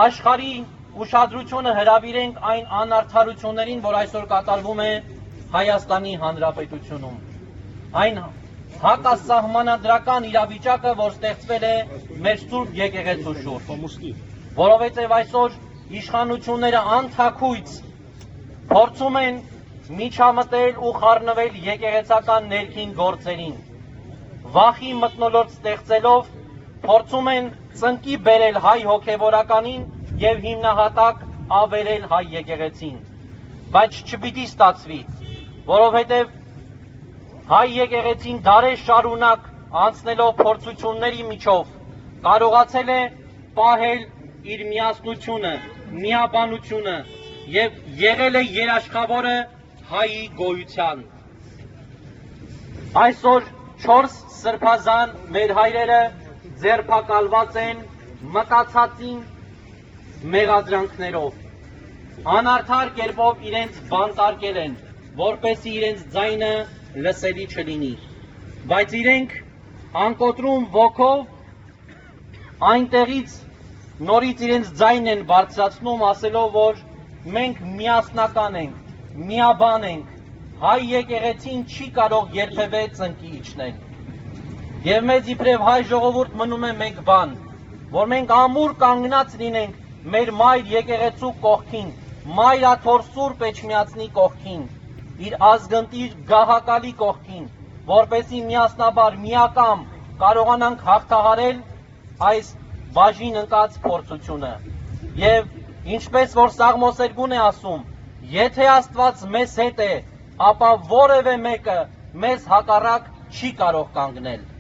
աշխարհի ուշադրությունը հրավիրենք այն անարդարություններին, որ այսօր կատարվում է Հայաստանի Հանրապետությունում։ Այն հակասահմանադրական իրավիճակը, որ ստեղծվել է մեր Սուրբ եկեղեցու շուրջ, որովհետև այսօր իշխանությունները անթաքույց փորձում են միջամտել ու խառնվել եկեղեցական ներքին գործերին, վախի մթնոլորտ ստեղծելով փորձում են ծնկի բերել հայ հոգևորականին եւ հիմնահատակ ավերել հայ եկեղեցին, բայց չպիտի ստացվի, որովհետև հայ եկեղեցին դարեր շարունակ անցնելով փորձությունների միջով կարողացել է պահել իր միասնությունը, միաբանությունը եւ եղել է երաշխավորը հայի գոյության։ Այսօր 4 սրբազան մեր հայրերը ձերբակալված են մտածածին մեղադրանքներով, անարդար կերպով իրենց բանտարկել են, որպեսզի իրենց ձայնը լսելի չլինի, բայց իրենք անկոտրում ոգով այնտեղից նորից իրենց ձայնն են բարձրացնում, ասելով, որ մենք միասնական ենք, միաբան ենք, հայ եկեղեցին չի կարող երբևէ ծնկի իջնել։ Եվ մեզ իբրև հայ ժողովուրդ մնում է մեկ բան, որ մենք ամուր կանգնած լինենք մեր մայր եկեղեցու կողքին, մայրաթոր Սուրբ Էջմիածնի կողքին, իր ազգընտիր գահակալի կողքին, որպեսզի միասնաբար միակամ կարողանանք հաղթահարել այս բաժին ընկած փորձությունը։ Եվ ինչպես որ Սաղմոս 2-ն է ասում, եթե Աստված մեզ հետ է, ապա որևէ մեկը մեզ հակառակ չի կարող կանգնել։